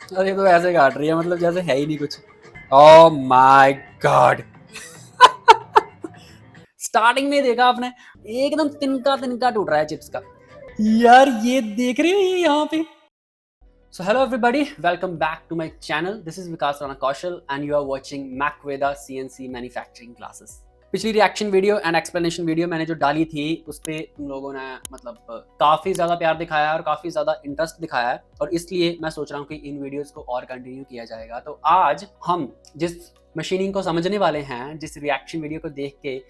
और ये तो ऐसे काट रही है मतलब जैसे है ही नहीं कुछ। Oh my God. स्टार्टिंग में देखा आपने, एकदम तिनका तिनका टूट रहा है चिप्स का। यार ये देख रहे हो ये यहाँ पे। So hello everybody, welcome back to my channel. This is Vikas Rana Kaushal and you are watching MacVeda CNC manufacturing classes. पिछली reaction video and explanation video मैंने जो डाली थी उस पे तुम लोगों ने मतलब काफी ज्यादा प्यार दिखाया है और काफी ज्यादा इंटरेस्ट दिखाया है, और इसलिए मैं सोच रहा हूँ कि इन वीडियोस को और कंटिन्यू किया जाएगा। तो आज हम जिस मशीनिंग को समझने वाले हैं, जिस रिएक्शन वीडियो को देख के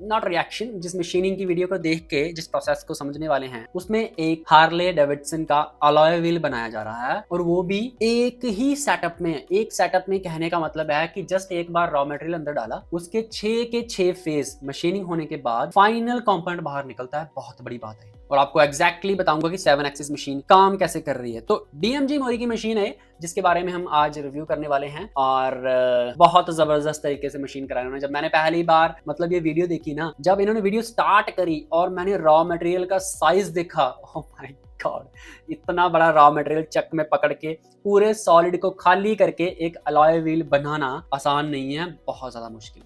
नॉट रिएक्शन, जिस मशीनिंग की वीडियो को देख के जिस प्रोसेस को समझने वाले हैं, उसमें एक हार्ले डेविडसन का अलॉय व्हील बनाया जा रहा है, और वो भी एक ही सेटअप में। एक सेटअप में कहने का मतलब है कि जस्ट एक बार रॉ मटेरियल अंदर डाला, उसके 6 के 6 फेज मशीनिंग होने के बाद फाइनल कंपोनेंट बाहर निकलता है। बहुत बड़ी बात है, और आपको एग्जैक्टली बताऊंगा कि 7 एक्सिस मशीन काम कैसे कर रही है। तो DMG मोरी की मशीन है जिसके बारे में हम आज रिव्यू करने वाले हैं, और बहुत जबरदस्त तरीके से मशीन कराया उन्होंने। जब मैंने पहली बार मतलब ये वीडियो देखी ना, जब इन्होंने वीडियो स्टार्ट करी और मैंने रॉ मटेरियल का साइज देखा, ओह माय गॉड, इतना बड़ा रॉ मटेरियल चक में पकड़ के पूरे सॉलिड को खाली करके एक अलॉय व्हील बनाना आसान नहीं है, बहुत ज्यादा मुश्किल।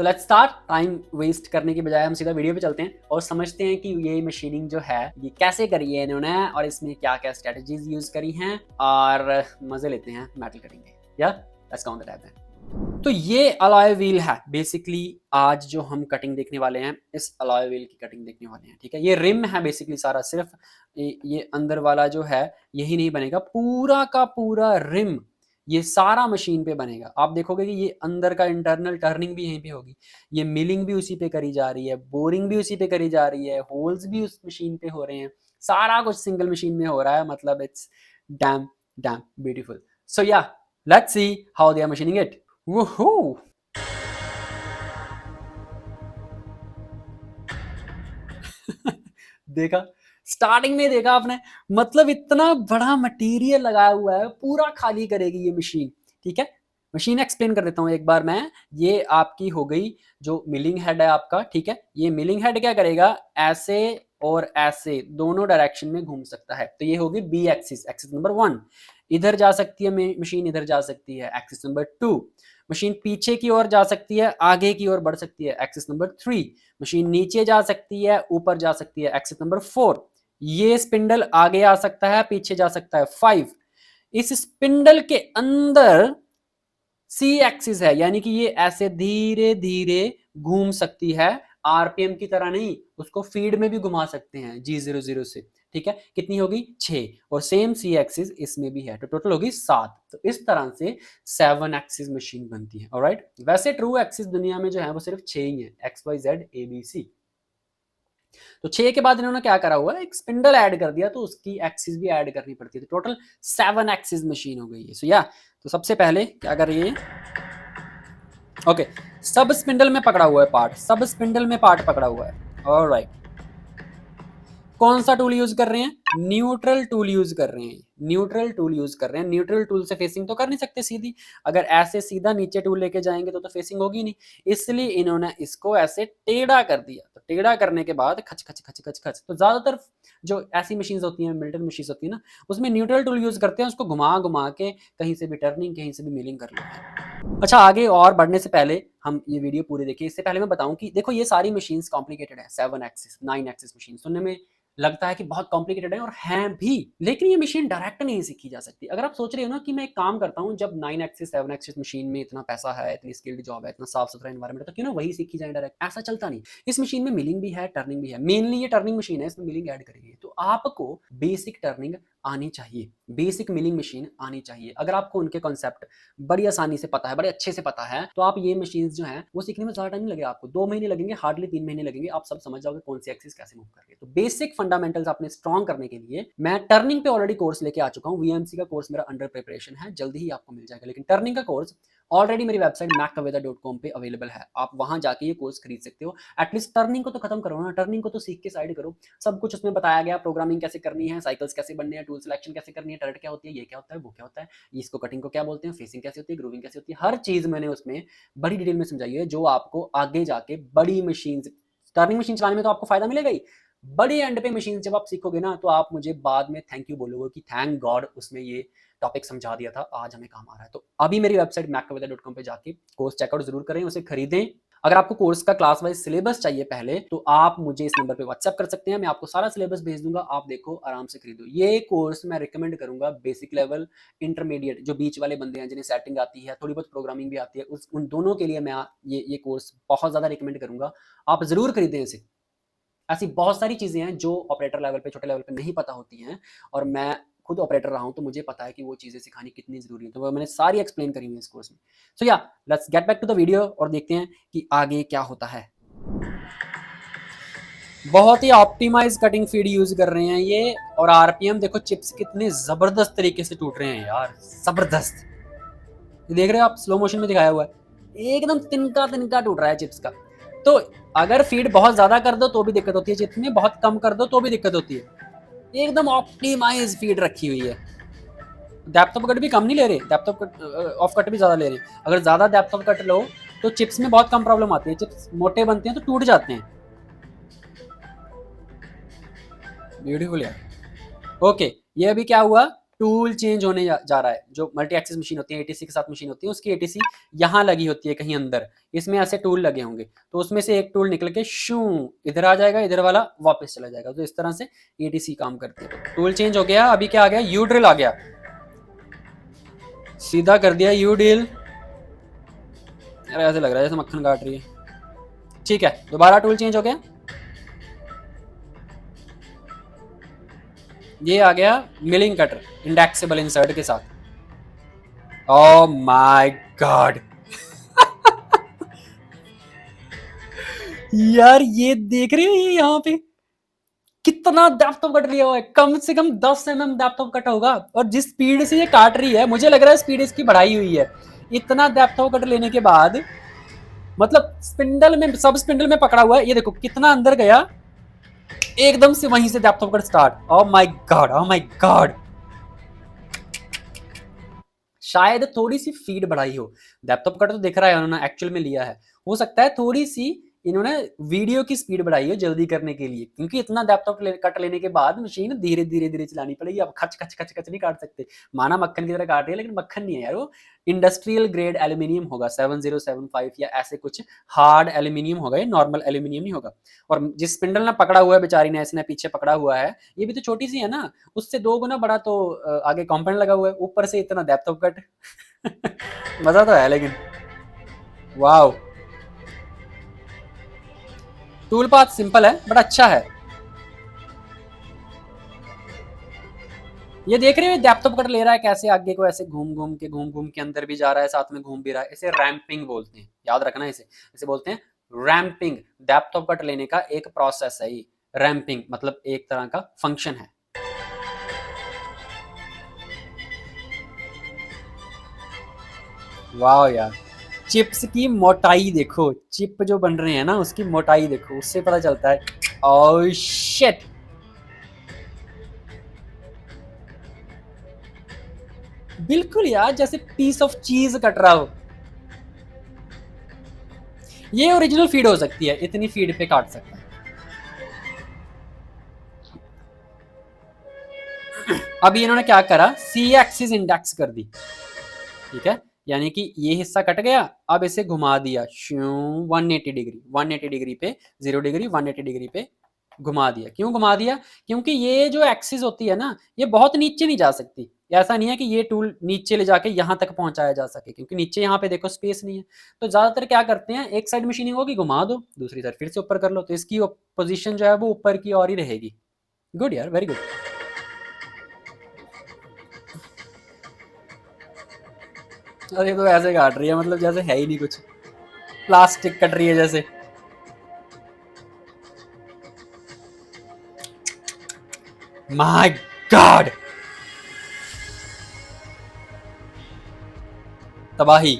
So let's start. Time waste करने के बजाय हम सीधा वीडियो पे चलते हैं और समझते हैं कि ये मशीनिंग जो है ये कैसे करी है इन्होंने, और इसमें क्या क्या स्ट्रेटजीज यूज करी हैं, और मजे लेते हैं मेटल कटिंग के। Yeah let's count the time then. तो ये अलॉय व्हील है बेसिकली। आज जो हम कटिंग देखने वाले हैं, इस अलॉय व्हील की कटिंग देखने वाले हैं, ठीक है। ये रिम है बेसिकली सारा, सिर्फ ये अंदर वाला जो है यही नहीं बनेगा, पूरा का पूरा रिम ये सारा मशीन पे बनेगा। आप देखोगे कि ये अंदर का इंटरनल टर्निंग भी यहीं पे होगी, ये मिलिंग भी उसी पे करी जा रही है, बोरिंग भी उसी पे करी जा रही है, होल्स भी उस मशीन पे हो रहे हैं, सारा कुछ सिंगल मशीन में हो रहा है। मतलब it's damn damn beautiful. So yeah let's see how they are machining it. Woohoo. देखा, स्टार्टिंग में देखा आपने, मतलब इतना बड़ा मटेरियल लगाया हुआ है, पूरा खाली करेगी ये मशीन, ठीक है। मशीन एक्सप्लेन कर देता हूँ एक बार मैं। ये आपकी हो गई जो मिलिंग हेड है आपका, ठीक है। ये मिलिंग हेड क्या करेगा, ऐसे और ऐसे दोनों डायरेक्शन में घूम सकता है। तो ये होगी बी एक्सिस, एक्सिस नंबर 1। इधर जा सकती है मशीन, इधर जा सकती है, एक्सिस नंबर 2। मशीन पीछे की ओर जा सकती है, आगे की ओर बढ़ सकती है, एक्सिस नंबर 3। मशीन नीचे जा सकती है, ऊपर जा सकती है, एक्सिस नंबर 4। ये स्पिंडल आगे आ सकता है, पीछे जा सकता है, 5। इस स्पिंडल के अंदर सी एक्सिस है, यानी कि ये ऐसे धीरे धीरे घूम सकती है, आरपीएम की तरह नहीं, उसको फीड में भी घुमा सकते हैं G00 से, ठीक है। कितनी होगी, 6, और सेम सी एक्सिस इसमें भी है, तो टोटल होगी 7। तो इस तरह से 7 एक्सिस मशीन बनती है। ऑलराइट, वैसे ट्रू एक्सिस दुनिया में जो है वो सिर्फ 6 ही है, XYZ ABC। तो 6 के बाद इन्होंने क्या करा हुआ है, एक स्पिंडल ऐड कर दिया, तो उसकी एक्सिस भी ऐड करनी पड़ती है, तो टोटल 7 एक्सिस मशीन हो गई है। सो या तो सबसे पहले क्या कर रही है, ओके, सब स्पिंडल में पकड़ा हुआ है पार्ट, सब स्पिंडल में पार्ट पकड़ा हुआ है। ऑलराइट, कौन सा टूल यूज कर रहे हैं, न्यूट्रल टूल यूज कर रहे हैं, न्यूट्रल टूल यूज कर रहे हैं। न्यूट्रल टूल से फेसिंग तो कर नहीं सकते सीधी, अगर ऐसे सीधा नीचे टूल लेके जाएंगे तो फेसिंग होगी नहीं, इसलिए इन्होंने इसको ऐसे टेढ़ा कर दिया। तो टेढ़ा करने के बाद खच खच खच खच खच, तो ज्यादातर जो ऐसी मशीन होती हैं, मिल्टन मशीन होती है ना, उसमें न्यूट्रल टूल यूज करते हैं, उसको घुमा घुमा के कहीं से भी टर्निंग, कहीं से भी मिलिंग कर लेते हैं। अच्छा, आगे और बढ़ने से पहले हम ये वीडियो पूरी देखिए। इससे पहले मैं बताऊं कि देखो ये सारी मशीन्स कॉम्प्लिकेटेड है, 7 एक्सिस 9 एक्सिस मशीन सुनने में लगता है कि बहुत कॉम्प्लिकेटेड है, और हैं भी, लेकिन ये मशीन डायरेक्ट नहीं सीखी जा सकती। अगर आप सोच रहे हो ना कि मैं एक काम करता हूँ, जब 9 एक्सिस 7 एक्सिस मशीन में इतना पैसा है, इतनी स्किल्ड जॉब है, इतना साफ सुथरा एनवायरनमेंट है, तो क्यों ना वही सीखी जाए डायरेक्ट। ऐसा चलता नहीं, इस मशीन में मिलिंग भी है, टर्निंग भी है। मेनली ये टर्निंग मशीन है, इसमें मिलिंग ऐड करेगी, तो आपको बेसिक टर्निंग आनी चाहिए, बेसिक मिलिंग मशीन आनी चाहिए। अगर आपको उनके कॉन्सेप्ट बड़ी आसानी से पता है, बड़े अच्छे से पता है, तो आप ये मशीन जो है वो सीखने में ज्यादा टाइम नहीं लगेगा आपको, 2 महीने लगेंगे, हार्डली 3 महीने लगेंगे, आप सब समझ जाओगे कौन सी एक्सिस कैसे मूव कर रही है। तो बेसिक फंडामेंटल्स आपने स्ट्रॉन्ग करने के लिए मैं टर्निंग पे ऑलरेडी कोर्स लेके आ चुका हूँ। वीएमसी का कोर्स मेरा अंडर प्रिपरेशन है, जल्दी ही आपको मिल जाएगा। लेकिन टर्निंग का कोर्स ऑलरेडी मेरी वेबसाइट macaveda.com पे अवेलेबल है, आप वहां जाके ये कोर्स खरीद सकते हो। एटलीस्ट टर्निंग को तो खत्म करो ना, टर्निंग को तो सीख के साइड करो। सब कुछ उसमें बताया गया, प्रोग्रामिंग कैसे करनी है, साइकिल्स कैसे बनने हैं, टूल सिलेक्शन कैसे करनी है, टर्रेट क्या होती है, ये क्या होता है, वो क्या होता है, इसको कटिंग को क्या बोलते हैं, फेसिंग कैसे होती है, ग्रूविंग कैसे होती है, हर चीज मैंने उसमें बड़ी डिटेल में समझाई है, जो आपको आगे जाके बड़ी मशीन, टर्निंग मशीन चलाने में तो आपको फायदा मिलेगा ही, बड़ी एंड पे मशीन जब आप सीखोगे ना तो आप मुझे बाद में थैंक यू बोलोगे कि थैंक गॉड उसमें ये टॉपिक समझा दिया था, आज हमें काम आ रहा है। तो अभी मेरी वेबसाइट macaveda.com पे जाके कोर्स चेकआउट जरूर करें, उसे खरीदें। अगर आपको कोर्स का क्लास वाइज सिलेबस चाहिए पहले, तो आप मुझे इस नंबर पे व्हाट्सएप कर सकते हैं, मैं आपको सारा सिलेबस भेज दूंगा, आप देखो आराम से खरीदो। ये कोर्स मैं रिकमेंड करूंगा बेसिक लेवल, इंटरमीडिएट, जो बीच वाले बंदे हैं जिन्हें सेटिंग आती है, थोड़ी बहुत प्रोग्रामिंग भी आती है, उन दोनों के लिए मैं ये कोर्स बहुत ज्यादा रिकमेंड करूंगा। आप जरूर खरीदें इसे। ऐसी बहुत सारी चीजें हैं जो ऑपरेटर लेवल पे, छोटे लेवल पे नहीं पता होती हैं, और मैं खुद ऑपरेटर रहा हूं तो मुझे पता है कि वो चीजें सिखानी कितनी जरूरी है, तो वो मैंने सारी एक्सप्लेन करी हुई है इस कोर्स में। So yeah let's get back to the video और देखते हैं कि आगे क्या होता है। बहुत ही ऑप्टिमाइज कटिंग फीड यूज कर रहे हैं ये, और आरपीएम देखो चिप्स कितने जबरदस्त तरीके से टूट रहे हैं यार, जबरदस्त। देख रहे हो आप, स्लो मोशन में दिखाया हुआ है, एकदम तिनका तिनका टूट रहा है चिप्स का। तो अगर फीड बहुत ज्यादा कर दो तो भी दिक्कत होती है चिप्स में, बहुत कम कर दो तो भी दिक्कत होती है। एकदम ऑप्टिमाइज फीड रखी हुई है। डेप्थ ऑफ कट भी कम नहीं ले रहे, डेप्थ ऑफ कट भी ज्यादा ले रहे हैं। अगर ज्यादा डेप्थ ऑफ कट लो तो चिप्स में बहुत कम प्रॉब्लम आती है, चिप्स मोटे बनते हैं तो टूट जाते हैं। ब्यूटीफुल यार। ओके, ये अभी क्या हुआ, टूल चेंज होने जा रहा है। जो मल्टी एक्सिस मशीन होती है, एटीसी के साथ मशीन होती है, उसकी एटीसी यहाँ लगी होती है कहीं अंदर, इसमें ऐसे टूल लगे होंगे, तो उसमें से एक टूल निकल के शू इधर आ जाएगा, इधर वाला वापस चला जाएगा। तो इस तरह से एटीसी काम करती है। टूल चेंज हो गया, अभी क्या आ गया, यू ड्रिल आ गया, सीधा कर दिया यू ड्रिल। ऐसे लग रहा है जैसे मक्खन काट रही है। ठीक है, दोबारा टूल चेंज हो गया, ये आ गया मिलिंग कटर इंडेक्सेबल इंसर्ट के साथ। ओह माय गॉड यार, ये देख रहे हो, ये यहाँ पे कितना डेप्थ ऑफ कट लिया हुआ है, कम से कम 10 mm डेप्थ ऑफ कट होगा। और जिस स्पीड से ये काट रही है, मुझे लग रहा है स्पीड इसकी बढ़ाई हुई है। इतना डेप्थ ऑफ कट लेने के बाद, मतलब स्पिंडल में, सब स्पिंडल में पकड़ा हुआ है, ये देखो कितना अंदर गया, एकदम से वहीं से depth of cut start. Oh my God, oh my God. शायद थोड़ी सी फीड बढ़ाई हो, डेप्थ ऑफ कट तो दिख रहा है उन्होंने एक्चुअल में लिया है, हो सकता है थोड़ी सी इन्होंने वीडियो की स्पीड बढ़ाई है जल्दी करने के लिए, क्योंकि इतना डेप्थ ऑफ कट लेने के बाद मशीन धीरे धीरे धीरे चलानी पड़ेगी। अब खच खच खच खच नहीं काट सकते, माना मक्खन की तरह काट रही है, लेकिन मक्खन नहीं है यार, वो इंडस्ट्रियल ग्रेड एल्यूमिनियम होगा, 7075 या ऐसे कुछ हार्ड एल्यूमिनियम होगा, ये नॉर्मल एल्यूमिनियम नहीं होगा। और जिस स्पिंडल ने पकड़ा हुआ है बेचारी ने, इसने पीछे पकड़ा हुआ है, ये भी तो छोटी सी है ना, उससे 2 गुना बड़ा तो आगे कंपाउंड लगा हुआ है, ऊपर से इतना डेप्थ ऑफ कट मजा तो है लेकिन। वाओ, टूल पाथ सिंपल है बट अच्छा है। ये देख रहे हो डेप्थ ऑफ कट ले रहा है कैसे, आगे को ऐसे घूम घूम के अंदर भी जा रहा है, साथ में घूम भी रहा है। इसे रैंपिंग बोलते हैं, याद रखना इसे बोलते हैं रैंपिंग। डेप्थ ऑफ कट लेने का एक प्रोसेस है ये, रैंपिंग मतलब एक तरह का फंक्शन है। वाह यार, चिप्स की मोटाई देखो, चिप जो बन रहे हैं ना उसकी मोटाई देखो, उससे पता चलता है। ओह शिट, बिल्कुल यार जैसे पीस ऑफ चीज कट रहा हो। ये ओरिजिनल फीड हो सकती है, इतनी फीड पे काट सकता है। अभी इन्होंने क्या करा, सी एक्सिस इंडेक्स कर दी, ठीक है, यानी कि ये हिस्सा कट गया, अब इसे घुमा दिया 180 डिग्री, 180 डिग्री पे, 0 डिग्री 180 डिग्री पे घुमा दिया। क्यों घुमा दिया, क्योंकि ये जो एक्सिस होती है ना, ये बहुत नीचे नहीं जा सकती। ऐसा नहीं है कि ये टूल नीचे ले जाके यहाँ तक पहुंचाया जा सके, क्योंकि नीचे यहाँ पे देखो स्पेस नहीं है। तो ज्यादातर क्या करते हैं, एक साइड मशीनिंग होगी, घुमा दो, दूसरी साइड फिर से ऊपर कर लो, तो इसकी पोजीशन जो है वो ऊपर की और ही रहेगी। गुड यार, वेरी गुड। अरे तो ऐसे काट रही है, मतलब जैसे है ही नहीं कुछ, प्लास्टिक कट रही है जैसे। माय गॉड, तबाही।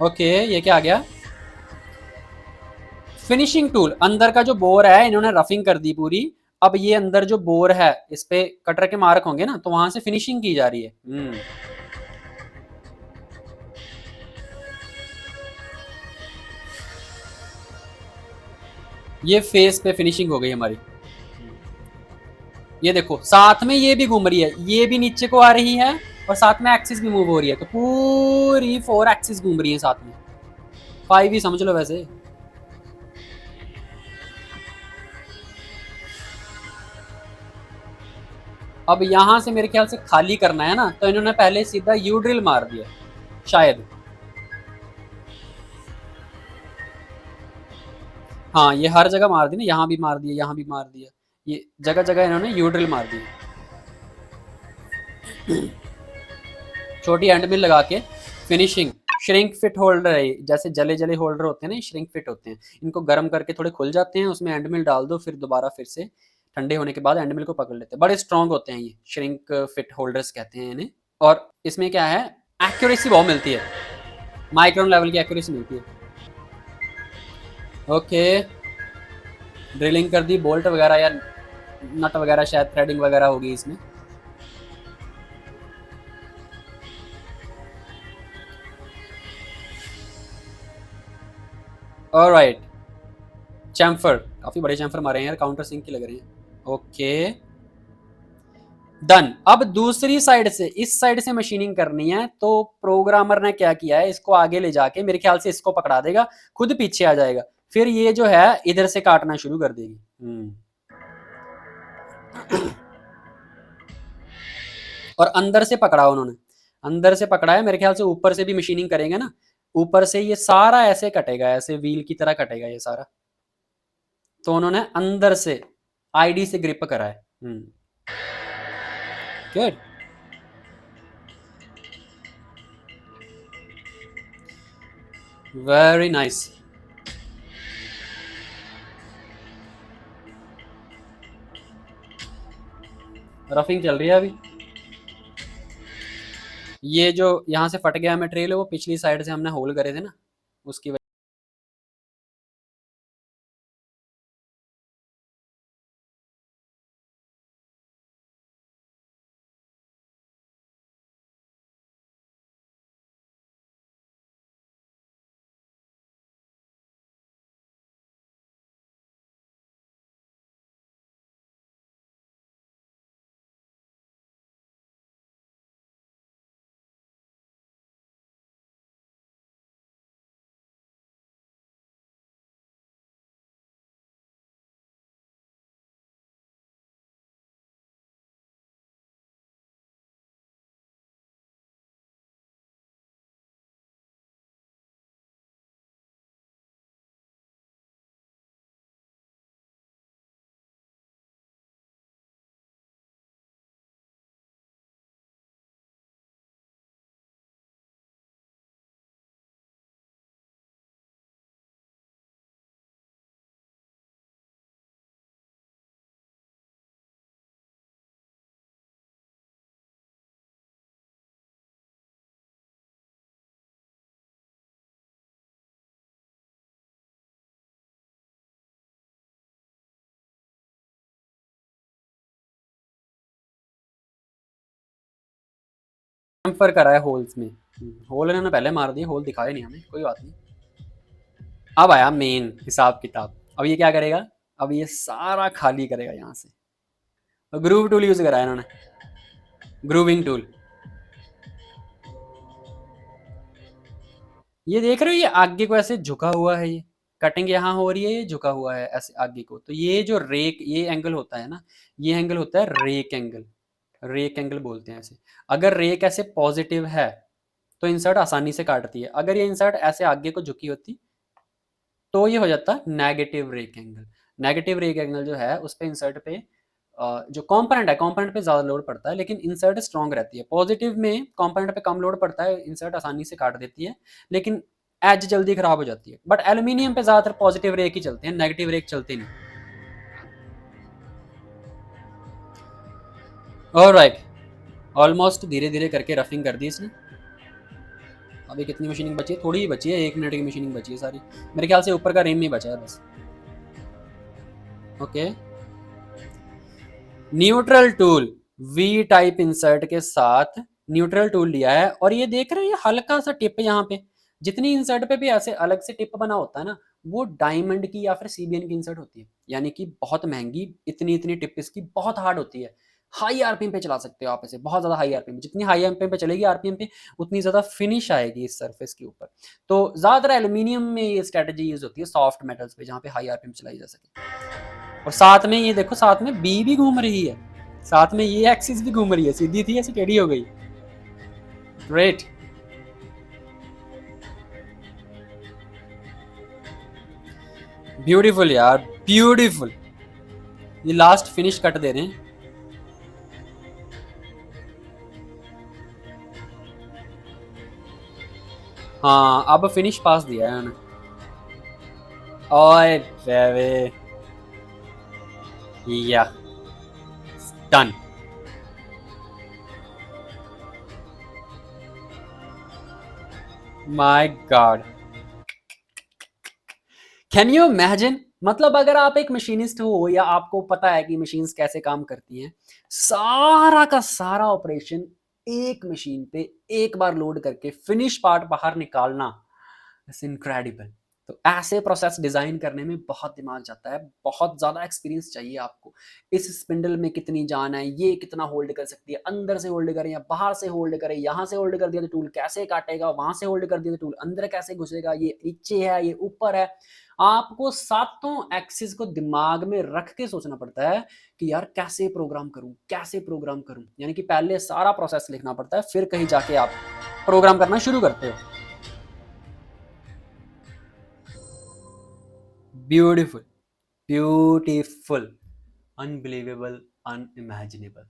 ओके, ये क्या आ गया, फिनिशिंग टूल। अंदर का जो बोर है इन्होंने रफिंग कर दी पूरी। अब ये अंदर जो बोर है इस पे कटर के मार्क होंगे ना, तो वहां से फिनिशिंग की जा रही है। ये फेस पे फिनिशिंग हो गई हमारी। ये देखो साथ में ये भी घूम रही है, ये भी नीचे को आ रही है और साथ में एक्सिस भी मूव हो रही है, तो पूरी 4 एक्सिस घूम रही है साथ में, 5 ही समझ लो वैसे। अब यहां से मेरे ख्याल से खाली करना है ना, तो इन्होंने पहले सीधा यू ड्रिल मार दिया शायद। हाँ ये हर जगह मार दी ना, यहाँ भी मार दिया, यहाँ भी मार दिया, ये जगह जगह इन्होंने यू ड्रिल मार दी। छोटी एंड मिल लगा के फिनिशिंग। श्रिंक फिट होल्डर है, जैसे जले जले होल्डर होते हैं ना, श्रिंक फिट होते हैं, इनको गर्म करके थोड़े खुल जाते हैं, उसमें एंड मिल डाल दो, फिर दोबारा फिर से ठंडे होने के बाद एंड मिल को पकड़ लेते हैं। बड़े स्ट्रॉन्ग होते हैं ये, श्रिंक फिट होल्डर्स कहते हैं इन्हें। और इसमें क्या है, एक्यूरेसी बहुत मिलती है, माइक्रोन लेवल की एक्यूरेसी मिलती है। ओके ड्रिलिंग कर दी, बोल्ट वगैरह या नट वगैरह शायद थ्रेडिंग वगैरह होगी इसमें। ऑलराइट चैम्फर, काफी बड़े चैम्फर मारे हैं यार, काउंटर सिंक की लग रही है। Okay done. अब दूसरी साइड से, इस साइड से मशीनिंग करनी है, तो प्रोग्रामर ने क्या किया है, इसको आगे ले जाके मेरे ख्याल से इसको पकड़ा देगा, खुद पीछे आ जाएगा, फिर ये जो है इधर से काटना शुरू कर देगी। और अंदर से पकड़ा उन्होंने, अंदर से पकड़ा है, मेरे ख्याल से ऊपर से भी मशीनिंग करेंगे ना, ऊपर से ये सारा ऐसे कटेगा, ऐसे व्हील की तरह कटेगा ये सारा, तो उन्होंने अंदर से आईडी से ग्रिप करा है। Good very nice. रफिंग चल रही है अभी। ये जो यहाँ से फट गया मटेरियल है, वो पिछली साइड से हमने होल करे थे ना, उसकी वजह। चैम्फर करा है होल्स में, होल इन्होंने पहले मार दिए, होल दिखाए नहीं हमें, कोई बात नहीं। अब आया मेन हिसाब किताब। अब ये क्या करेगा, अब ये सारा खाली करेगा यहाँ से, ग्रूव टूल यूज करा है इन्होंने, ग्रूविंग टूल। ये देख रहे हो, ये आगे को ऐसे झुका हुआ है, ये कटिंग यहाँ हो रही है, ये झुका हुआ है ऐसे आगे को, तो ये जो रेक, ये एंगल होता है ना, ये एंगल होता है रेक एंगल, रेक एंगल बोलते हैं ऐसे। अगर रेक ऐसे पॉजिटिव है तो इंसर्ट आसानी से काटती है, अगर ये इंसर्ट ऐसे आगे को झुकी होती तो ये हो जाता negative rake angle. Negative rake angle जो है उस पे इंसर्ट पे जो कंपोनेंट है, कंपोनेंट पे ज़्यादा लोड पड़ता है, लेकिन इंसर्ट स्ट्रॉन्ग रहती है। पॉजिटिव में कंपोनेंट पे कम लोड पड़ता है, इंसर्ट आसानी से काट देती है, लेकिन एज जल्दी खराब हो जाती है। बट एल्यूमिनियम पे ज़्यादातर पॉजिटिव रेक ही चलते हैं, नेगेटिव रेक चलते नहीं। ऑलराइट ऑलमोस्ट धीरे धीरे करके रफिंग कर दी इसने। अभी कितनी मशीनिंग बची है, थोड़ी ही बची है, 1 मिनट की मशीनिंग बची है सारी, मेरे ख्याल से ऊपर का रिम ही बचा है बस। Okay neutral tool, V type insert के साथ न्यूट्रल टूल लिया है, और ये देख रहे हैं ये हल्का सा टिप यहाँ पे, जितनी इंसर्ट पे भी ऐसे अलग से टिप बना होता है ना, वो डायमंड की या फिर सीबीएन की इंसर्ट होती है, यानी कि बहुत महंगी, इतनी टिप इसकी बहुत हार्ड होती है। हाई आरपीएम पे चला सकते हो आप इसे, बहुत ज़्यादा हाई आरपीएम, जितनी हाई आरपीएम पे चलेगी आरपीएम पे उतनी ज़्यादा फिनिश आएगी इस सरफेस के ऊपर। तो ज़्यादातर एल्यूमिनियम में ये स्ट्रेटजी यूज़ होती है सॉफ्ट मेटल्स पे, जहाँ पे हाई आरपीएम चलाई जा सके। और साथ में ये देखो, साथ में बी भी घूम रही है, साथ में ये एक्सिस भी घूम रही है, सीधी थी ऐसी टेढ़ी हो गई। ग्रेट। ब्यूटीफुल यार, ब्यूटीफुल। ये लास्ट फिनिश कट दे रहे हैं। हाँ, अब फिनिश पास दिया है उन्होंने। ओए बेबी, या done. My God, can you imagine? मतलब अगर आप एक मशीनिस्ट हो या आपको पता है कि मशीन्स कैसे काम करती हैं, सारा का सारा ऑपरेशन एक मशीन पे एक बार लोड करके फिनिश पार्ट बाहर निकालना, इट्स इनक्रेडिबल। तो ऐसे प्रोसेस डिजाइन करने में बहुत दिमाग जाता है, बहुत ज्यादा एक्सपीरियंस चाहिए आपको। इस स्पिंडल में कितनी जान है, ये कितना होल्ड कर सकती है, अंदर से होल्ड करें या बाहर से होल्ड करें, यहाँ से होल्ड कर दिया तो टूल कैसे काटेगा, वहां से होल्ड कर दिया तो टूल अंदर कैसे घुसेगा, ये नीचे है ये ऊपर है। आपको सातों एक्सिस को दिमाग में रख के सोचना पड़ता है कि यार कैसे प्रोग्राम करूं, कैसे प्रोग्राम करूं, यानी कि पहले सारा प्रोसेस लिखना पड़ता है, फिर कहीं जाके आप प्रोग्राम करना शुरू करते हो। Beautiful, beautiful, unbelievable, unimaginable.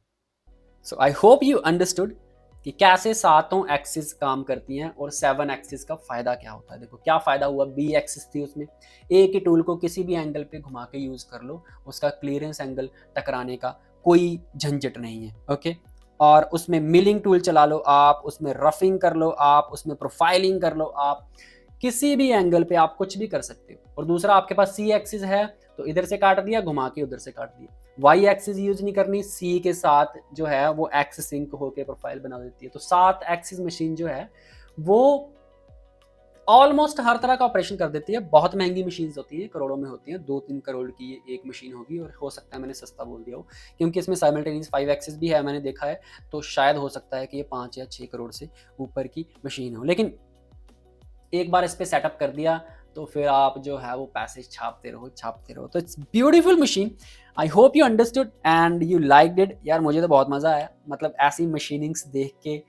So I hope you understood कि कैसे सातों एक्सिस काम करती हैं और 7 एक्सिस का फायदा क्या होता है। देखो क्या फायदा हुआ, बी एक्सिस थी उसमें, एक ही टूल को किसी भी एंगल पे घुमा के यूज कर लो, उसका क्लियरेंस एंगल टकराने का कोई झंझट नहीं है। ओके, और उसमें मिलिंग टूल चला लो आप, उसमें रफिंग कर लो आप, उसमें प्रोफाइलिंग कर लो आप, किसी भी एंगल पे आप कुछ भी कर सकते हो। और दूसरा, आपके पास सी एक्सिस है तो इधर से काट दिया, घुमा के उधर से काट दिया। वाई एक्सिस यूज नहीं करनी, सी के साथ जो है वो एक्स सिंक होके प्रोफाइल बना देती है। तो 7 एक्सिस मशीन जो है वो ऑलमोस्ट हर तरह का ऑपरेशन कर देती है। बहुत महंगी मशीन होती है, करोड़ों में होती है, 2-3 करोड़ की ये एक मशीन होगी, और हो सकता है मैंने सस्ता बोल दिया हो क्योंकि इसमें साइमल्टेनियस 5 एक्सिस भी है, मैंने देखा है। तो शायद हो सकता है कि ये 5 या 6 करोड़ से ऊपर की मशीन हो, लेकिन एक बार इस पे सेटअप कर दिया तो फिर आप जो है वो पैसे छापते रहो। तो it's beautiful machine. I hope you understood and you liked it. यार मुझे तो बहुत मजा आया, मतलब ऐसी मशीनिंग्स देख के,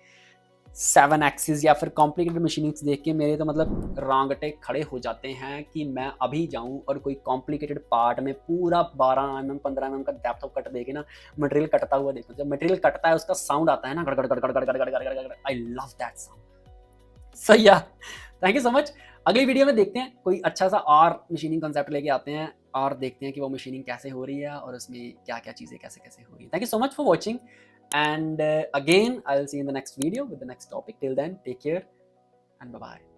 7 एक्सिस या फिर कॉम्प्लिकेटेड मशीनिंग्स देख के मेरे तो मतलब रोंगटे खड़े हो जाते हैं कि मैं अभी जाऊं और कोई कॉम्प्लिकेटेड पार्ट में पूरा 12 mm 15 mm का डेप्थ ऑफ कट देके ना मटेरियल कटता हुआ देखो। जब मटेरियल कटता है उसका साउंड आता है ना, गड़ गड़ गड़ गड़ गड़ गड़ गड़ गड़, आई लव दैट साउंड। सही है, थैंक यू सो मच। अगली वीडियो में देखते हैं कोई अच्छा सा और मशीनिंग कंसेप्ट लेके आते हैं और देखते हैं कि वो मशीनिंग कैसे हो रही है और उसमें क्या क्या चीज़ें कैसे कैसे हो रही है। Thank you so much for watching and again I will see in the next video with the next topic. Till then take care and bye bye.